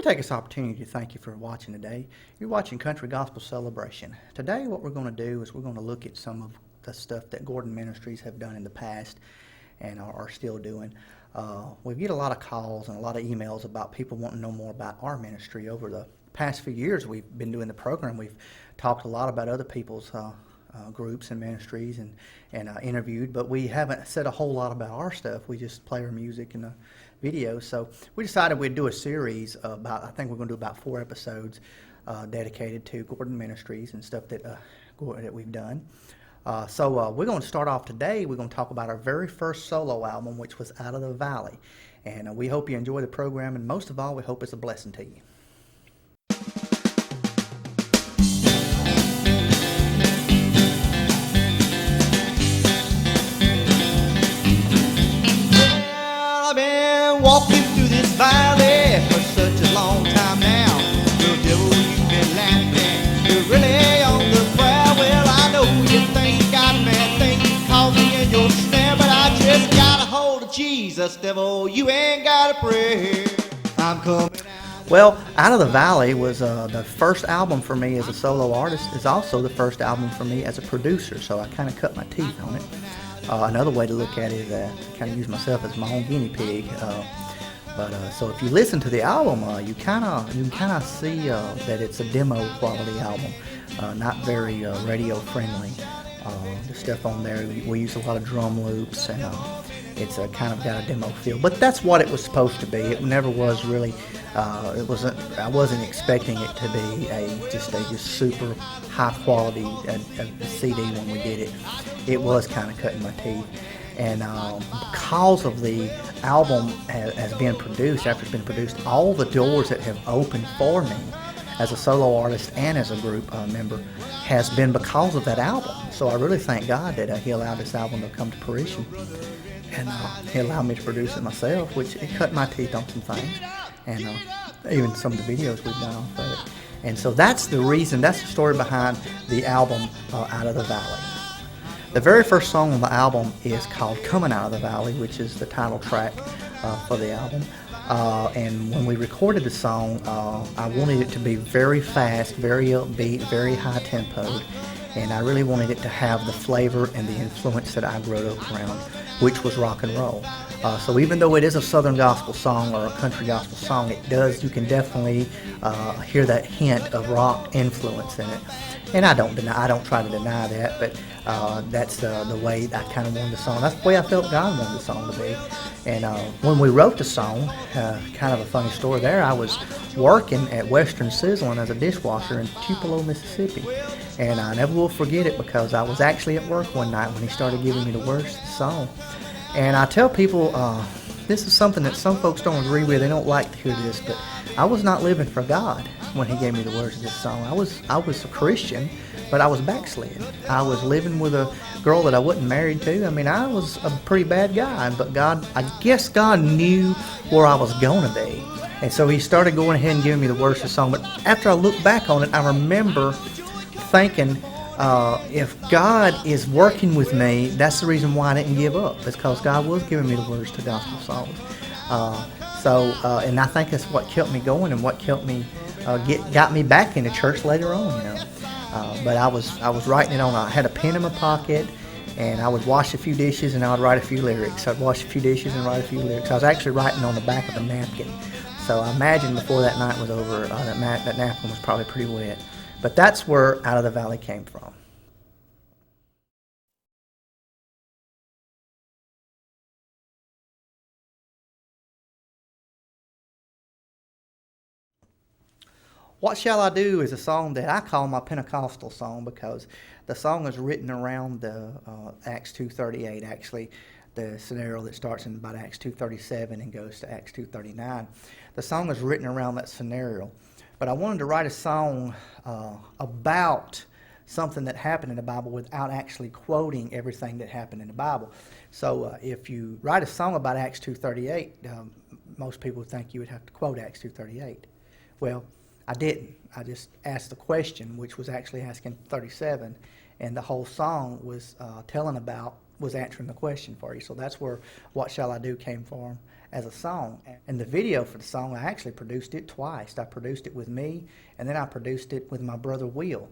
me take this opportunity to thank you for watching today. You're watching Country Gospel Celebration. Today what we're going to do is we're going to look at some of the stuff that Gordon Ministries have done in the past and are still doing. We get a lot of calls and a lot of emails about people wanting to know more about our ministry. Over the past few years we've been doing the program. We've talked a lot about other people's groups and ministries and interviewed, but we haven't said a whole lot about our stuff. We just play our music and the videos. So we decided we'd do a series about, I think we're going to do about 4 episodes dedicated to Gordon Ministries and stuff that we've done. So we're going to start off today. We're going to talk about our very first solo album, which was Out of the Valley. And we hope you enjoy the program, and most of all, we hope it's a blessing to you. Walking through this valley for such a long time now. The devil, you've been laughing. You're really on the prowl. Well, I know you think you got a man, think you caught me in your snare, but I just got a hold of Jesus, devil. You ain't got to pray. I'm coming out. Well, Out of the Valley was the first album for me as a solo artist. It's also the first album for me as a producer, so I kind of cut my teeth on it. Another way to look at it is to kind of use myself as my own guinea pig. So if you listen to the album, you can kind of see that it's a demo quality album, not very radio friendly. The stuff on there, we use a lot of drum loops, and it's kind of got a demo feel. But that's what it was supposed to be. It never was really. I wasn't expecting it to be just super high quality CD when we did it. It was kind of cutting my teeth. And because of the album has been produced, after it's been produced, all the doors that have opened for me as a solo artist and as a group member has been because of that album. So I really thank God that He allowed this album to come to fruition. And He allowed me to produce it myself, which it cut my teeth on some things. And even some of the videos we've done off of it. And so that's the reason, that's the story behind the album Out of the Valley. The very first song on the album is called Coming Out of the Valley, which is the title track for the album. And when we recorded the song, I wanted it to be very fast, very upbeat, very high tempoed. And I really wanted it to have the flavor and the influence that I grew up around, which was rock and roll. So even though it is a Southern gospel song or a country gospel song, you can definitely hear that hint of rock influence in it. And I don't try to deny that, but that's the way I kind of wanted the song. That's the way I felt God wanted the song to be. And when we wrote the song, kind of a funny story there, I was working at Western Sizzling as a dishwasher in Tupelo, Mississippi. And I never will forget it because I was actually at work one night when He started giving me the words to the song. And I tell people, this is something that some folks don't agree with. They don't like to hear this, but I was not living for God when He gave me the words of this song. I was a Christian, but I was backslid. I was living with a girl that I wasn't married to. I mean, I was a pretty bad guy, but I guess God knew where I was going to be. And so He started going ahead and giving me the words of the song. But after I look back on it, I remember thinking, if God is working with me, that's the reason why I didn't give up. It's because God was giving me the words to gospel songs. And I think that's what kept me going and what kept me got me back into church later on. But I was writing it on. I had a pen in my pocket, and I would wash a few dishes and I would write a few lyrics. I'd wash a few dishes and write a few lyrics. I was actually writing on the back of a napkin. So I imagine before that night was over, that napkin was probably pretty wet. But that's where Out of the Valley came from. What Shall I Do is a song that I call my Pentecostal song because the song is written around the Acts 2:38, actually, the scenario that starts in about Acts 2:37 and goes to Acts 2:39. The song is written around that scenario. But I wanted to write a song about something that happened in the Bible without actually quoting everything that happened in the Bible. So if you write a song about Acts 2:38, most people think you would have to quote Acts 2:38. Well, I didn't. I just asked the question, which was actually asking 37, and the whole song was telling about was answering the question for you. So that's where What Shall I Do came from as a song. And the video for the song, I actually produced it twice. I produced it with me, and then I produced it with my brother Will,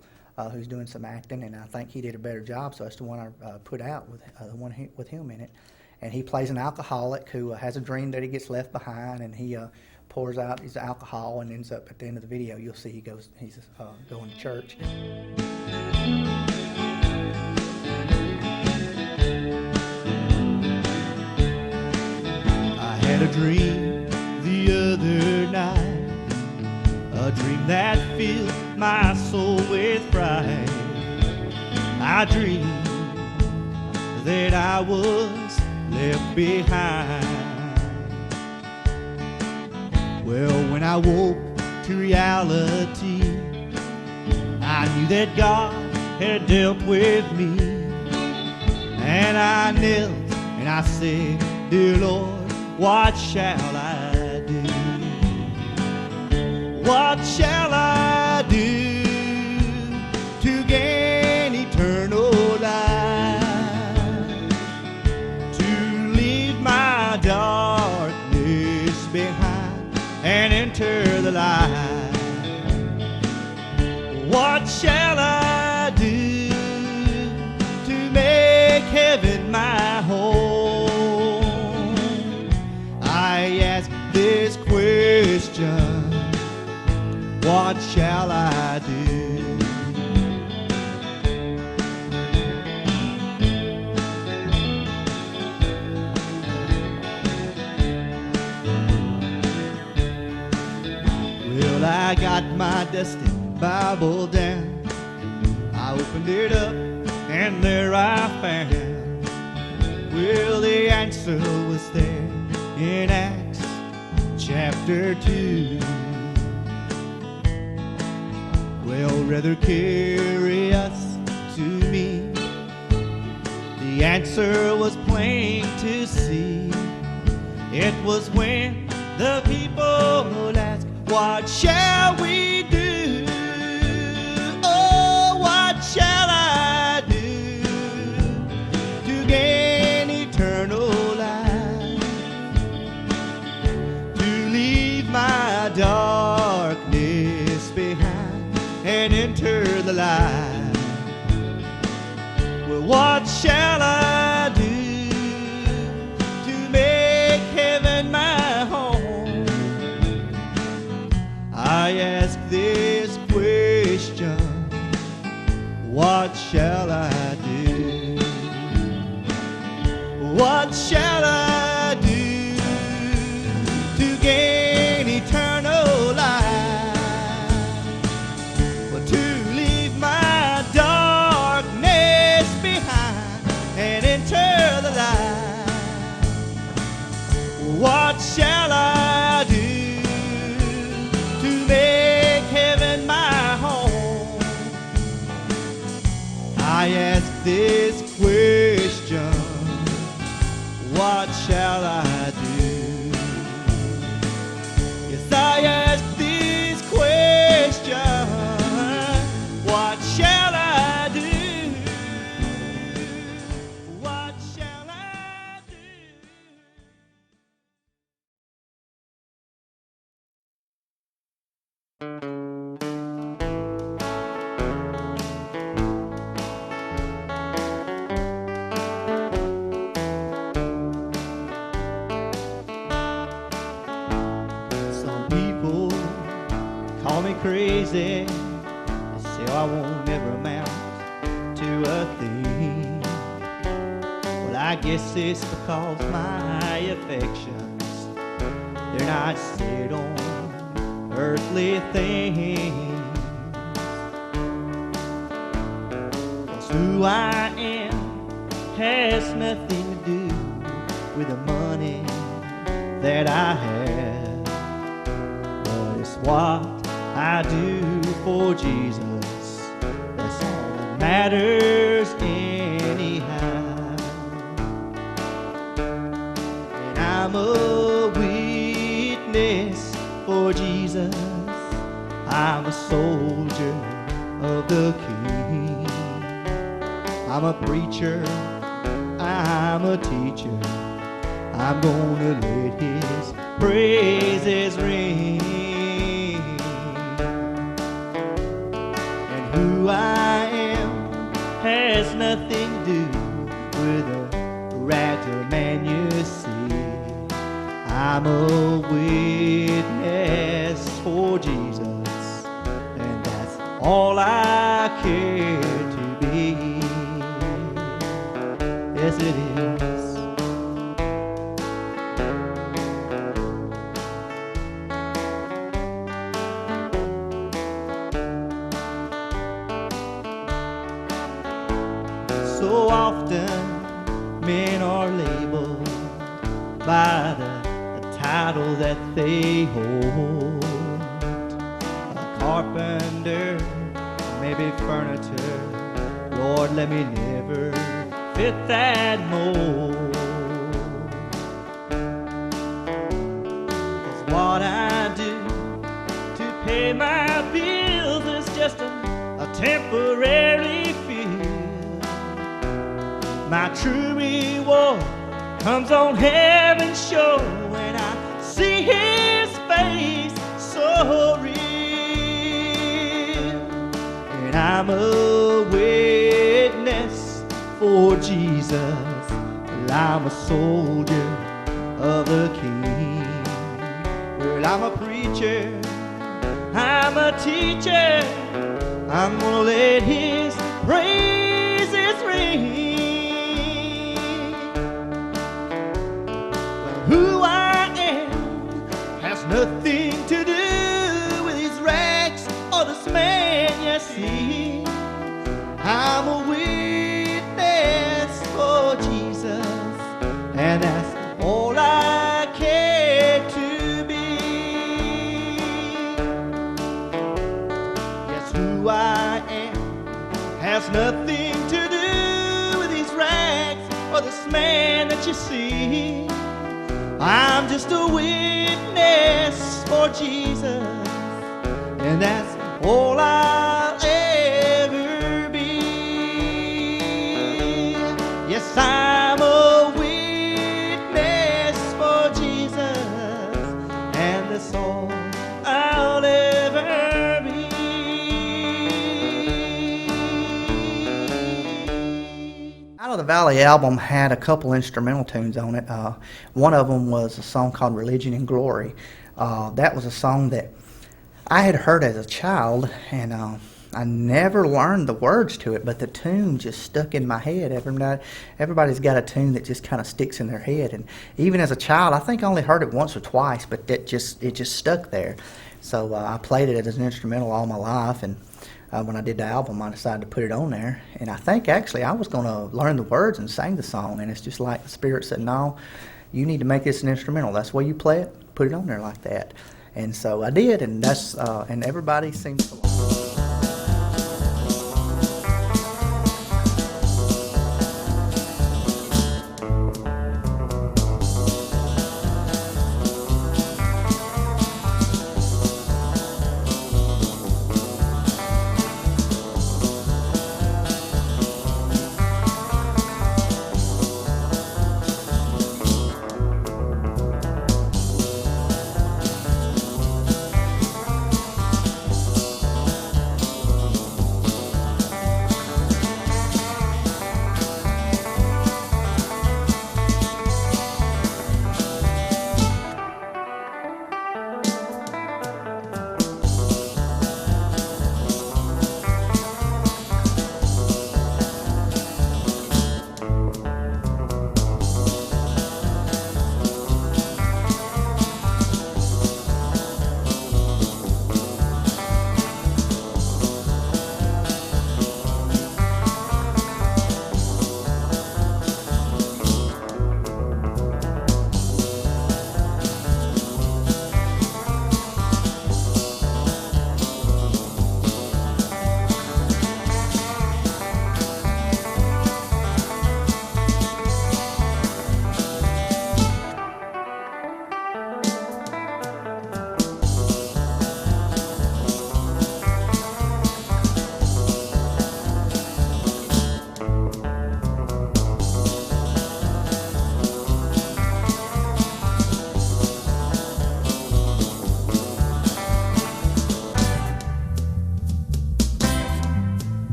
who's doing some acting, and I think he did a better job, so that's the one I put out, with the one with him in it. And he plays an alcoholic who has a dream that he gets left behind, and he pours out his alcohol, and ends up at the end of the video, you'll see he's going to church. I had a dream the other night, a dream that filled my soul with pride. I dreamed that I was left behind. Well, when I woke to reality, I knew that God had dealt with me. And I knelt and I said, dear Lord, what shall I do? What shall I do to gain eternal life? To leave my darkness behind and enter the light. What shall I do to make heaven my home? I ask this question, what shall I do? Well, I got my dusty Bible down. I opened it up and there I found, well, the answer was there in Acts chapter 2. Well, rather curious to me, the answer was plain to see. It was when the people asked, what shall we do? Oh, what shall I do to gain eternal life? To leave my darkness behind and enter the light. Well, what shall I do to make heaven my home? I ask this question, what shall I do? What shall I do to gain eternal life? Well, to leave my darkness behind and enter the light. What shall I do to make heaven my home? I ask this question, what shall I do? Yes, I ask this question, what shall I do? What shall I do? Some people call me crazy, they say I won't ever amount to a thing. Well, I guess it's because my affections, they're not set on earthly things. 'Cause who I am has nothing to do with the money that I have, but it's what I do for Jesus that's all that matters anyhow. And I'm a witness for Jesus, I'm a soldier of the King. I'm a preacher, a teacher. I'm gonna let his praises ring. And who I am has nothing to do with a ragtag man you see. I'm a witness for Jesus, and that's all I care to be. Yes, it is. So often men are labeled by the title that they hold. A carpenter, maybe furniture. Lord, let me never fit that mold. 'Cause what I do to pay my bills is just a temporary feel. My true reward comes on heaven's shore when I see his face so real. And I'm a witness for Jesus. Well, I'm a soldier of the King. Well, I'm a preacher, I'm a teacher. I'm gonna let his praises ring. Who I am has nothing to do with these rags or this man you see. I'm a witness for Jesus, and that's all I care to be. Yes, who I am has nothing to do with these rags or this man that you see. I'm just a witness for Jesus, and that's all I'll ever be. Yes, I'm a witness for Jesus, and that's all I'll ever be. Out of the Valley album had a couple instrumental tunes on it. One of them was a song called Religion and Glory. That was a song that I had heard as a child, and I never learned the words to it, but the tune just stuck in my head every night. Everybody's got a tune that just kind of sticks in their head, and even as a child, I think I only heard it once or twice, but it just stuck there. So I played it as an instrumental all my life, and when I did the album, I decided to put it on there. And I think actually I was going to learn the words and sing the song, and it's just like the Spirit said, no, you need to make this an instrumental. That's the way you play it. Put it on there like that. And so I did, and that's and everybody seems to like it.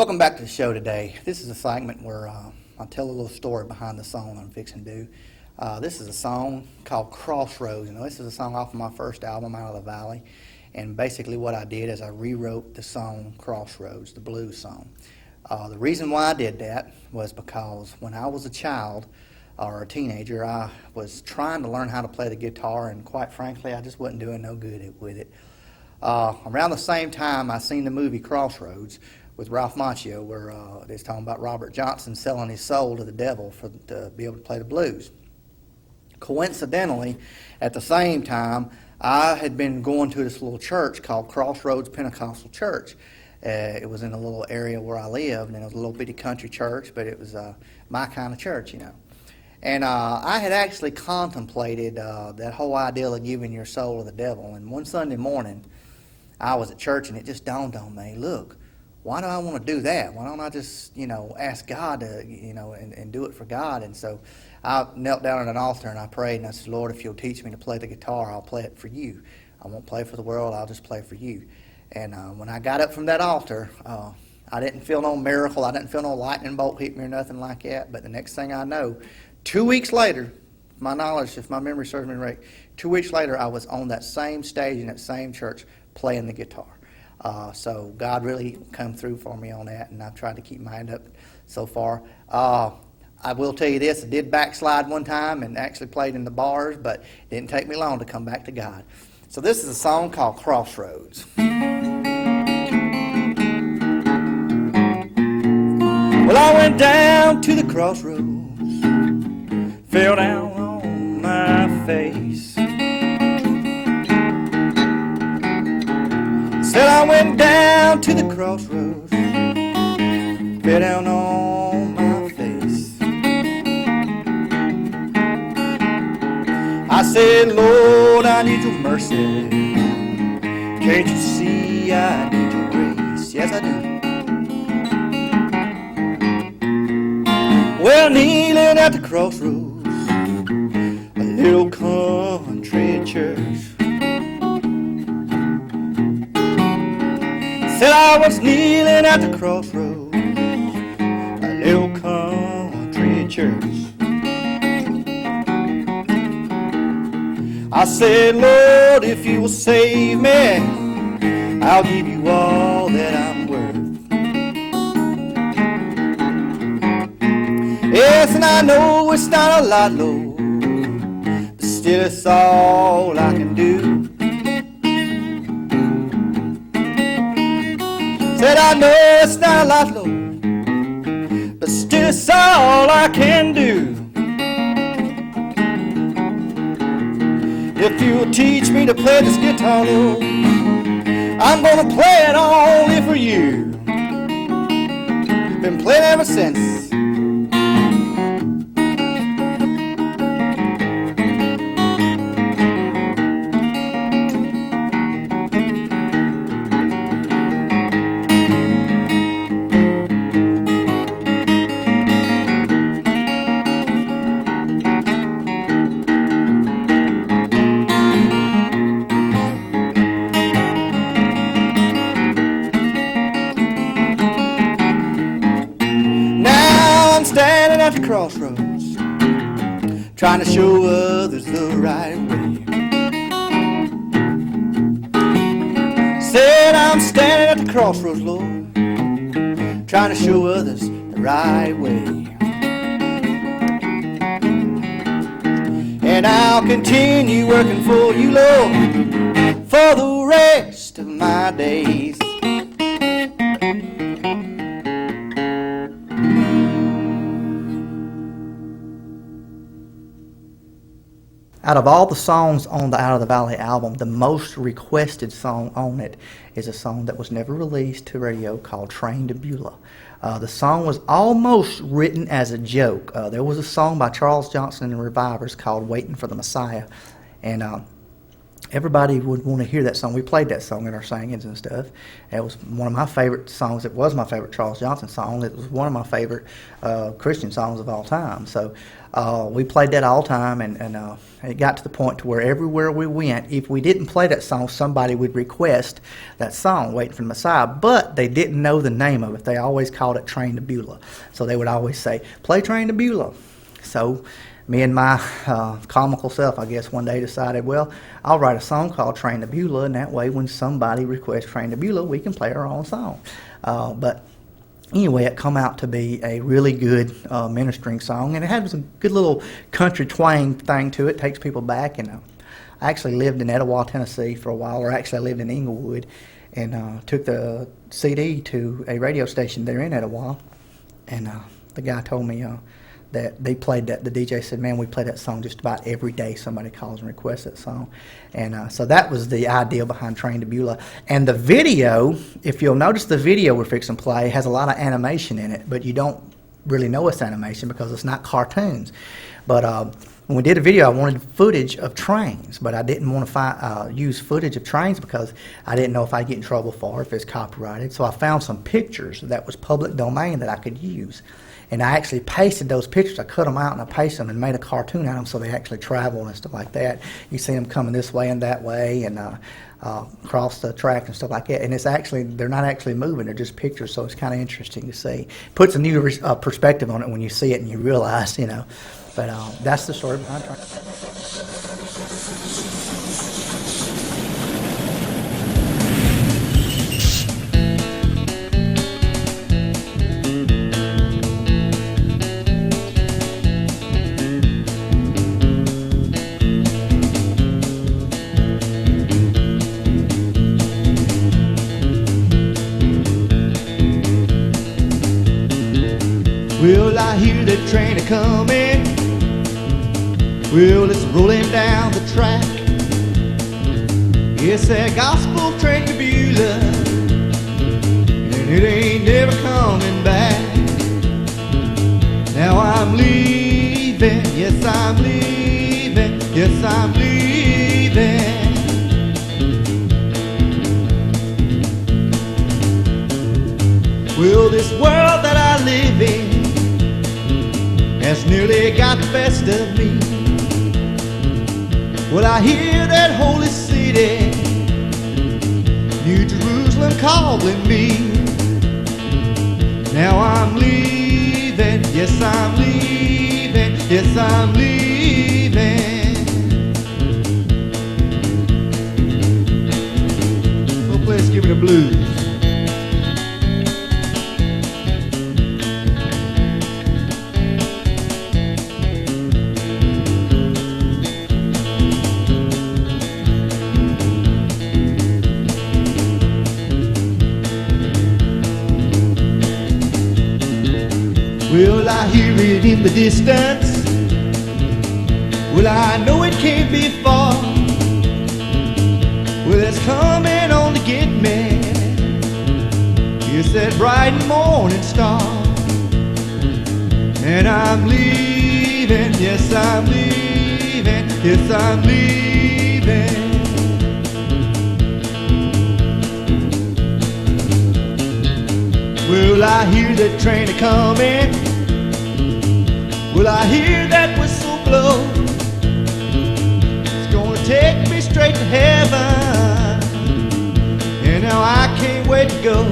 Welcome back to the show today. This is a segment where I'll tell a little story behind the song I'm fixing to do. This is a song called Crossroads. This is a song off of my first album, Out of the Valley. And basically what I did is I rewrote the song Crossroads, the blues song. The reason why I did that was because when I was a child or a teenager, I was trying to learn how to play the guitar, and quite frankly, I just wasn't doing no good with it. Around the same time, I seen the movie Crossroads with Ralph Macchio, where they was talking about Robert Johnson selling his soul to the devil to be able to play the blues. Coincidentally, at the same time, I had been going to this little church called Crossroads Pentecostal Church. It was in a little area where I lived, and it was a little bitty country church, but it was my kind of church, And I had actually contemplated that whole idea of giving your soul to the devil. And one Sunday morning, I was at church, and it just dawned on me, look, why do I want to do that? Why don't I just, ask God to, and do it for God? And so I knelt down at an altar and I prayed, and I said, Lord, if you'll teach me to play the guitar, I'll play it for you. I won't play for the world, I'll just play for you. And when I got up from that altar, I didn't feel no miracle. I didn't feel no lightning bolt hit me or nothing like that. But the next thing I know, 2 weeks later, my knowledge, if my memory serves me right, 2 weeks later, I was on that same stage in that same church playing the guitar. So God really come through for me on that, and I've tried to keep my hand up so far. I will tell you this, I did backslide one time and actually played in the bars, but it didn't take me long to come back to God. So this is a song called Crossroads. Well, I went down to the crossroads, fell down on my face. Said I went down to the crossroads, fell down on my face. I said, Lord, I need your mercy. Can't you see I need your grace? Yes, I do. Well, kneeling at the crossroads, a little country church. Said I was kneeling at the crossroads, a little country church. I said, Lord, if you will save me, I'll give you all that I'm worth. Yes, and I know it's not a lot, Lord, but still it's all I can do. Said I know it's not a lot, Lord, but still it's all I can do. If you'll teach me to play this guitar, Lord, I'm gonna play it only for you. Been playing ever since. At the crossroads, trying to show others the right way. Said I'm standing at the crossroads, Lord, trying to show others the right way. And I'll continue working for you, Lord, for the rest of my days. Out of all the songs on the Out of the Valley album, the most requested song on it is a song that was never released to radio called Train to Beulah. The song was almost written as a joke. There was a song by Charles Johnson and the Revivers called Waiting for the Messiah, and everybody would want to hear that song. We played that song at our singings and stuff. It was one of my favorite songs. It was my favorite Charles Johnson song. It was one of my favorite Christian songs of all time. So we played that all the time, and it got to the point to where everywhere we went, if we didn't play that song, somebody would request that song, Waiting for the Messiah, but they didn't know the name of it. They always called it Train to Beulah. So they would always say, play Train to Beulah. So me and my comical self, I guess, one day decided, well, I'll write a song called Train to Beulah, and that way when somebody requests Train to Beulah, we can play our own song. But anyway, it come out to be a really good ministering song, and it had some good little country twang thing to it. Takes people back. And I actually lived in Etowah, Tennessee for a while, or actually I lived in Inglewood, and took the CD to a radio station there in Etowah, and the guy told me that they played that. The DJ said, man, we play that song just about every day. Somebody calls and requests that song. And so that was the idea behind Train to Beulah. And the video, if you'll notice, the video we're fixing to play has a lot of animation in it, but you don't really know it's animation because it's not cartoons. But when we did a video, I wanted footage of trains, but I didn't want to use footage of trains because I didn't know if I'd get in trouble for it, if it's copyrighted. So I found some pictures that was public domain that I could use. And I actually pasted those pictures. I cut them out and I pasted them and made a cartoon out of them so they actually travel and stuff like that. You see them coming this way and that way and across the track and stuff like that. And it's actually, they're not actually moving, they're just pictures, so it's kind of interesting to see. Puts a new perspective on it when you see it and you realize, you know. But that's the story behind Train. Well, I hear the train a-comin'. Well, it's rolling down the track. It's that gospel train to Beulah, and it ain't never coming back. Now I'm leaving, yes I'm leaving, yes I'm leaving. Well, this world that I live in has nearly got the best of me. Well, I hear that holy city, New Jerusalem, calling me. Now I'm leaving, yes I'm leaving, yes I'm leaving. Go play Give Me the Blues. Well, I hear it in the distance. Well, I know it can't be far. Well, it's coming on to get me. It's that bright morning star. And I'm leaving, yes I'm leaving, yes I'm leaving. Well, I hear that train a-comin'. Well, I hear that whistle blow. It's gonna take me straight to heaven, and now I can't wait to go.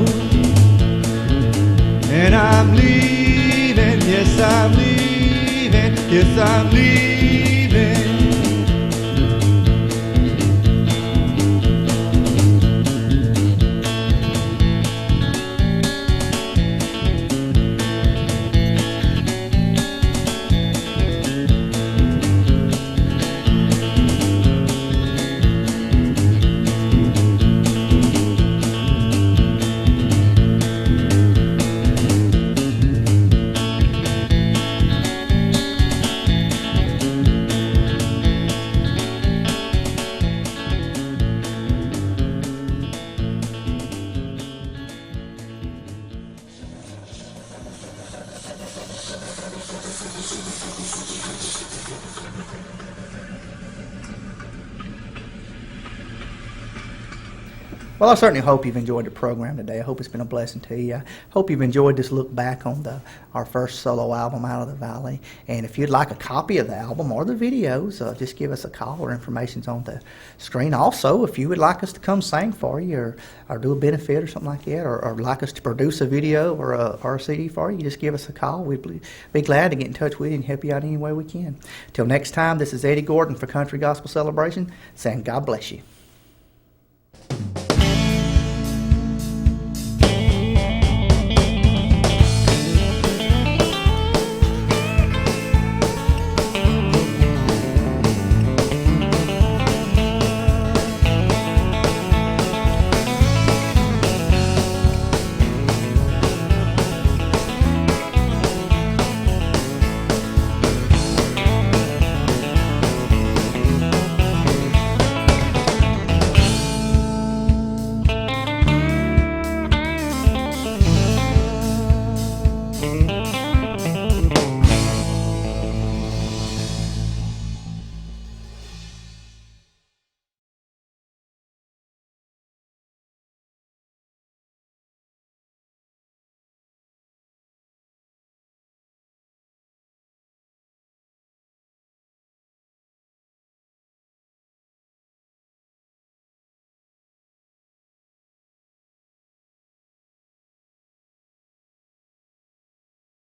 And I'm leaving, yes I'm leaving, yes I'm leaving. Well, I certainly hope you've enjoyed the program today. I hope it's been a blessing to you. I hope you've enjoyed this look back on our first solo album, Out of the Valley. And if you'd like a copy of the album or the videos, just give us a call. Our information's on the screen. Also, if you would like us to come sing for you or do a benefit or something like that, or like us to produce a video or a CD for you, just give us a call. We'd be glad to get in touch with you and help you out any way we can. Till next time, this is Eddie Gordon for Country Gospel Celebration, saying God bless you.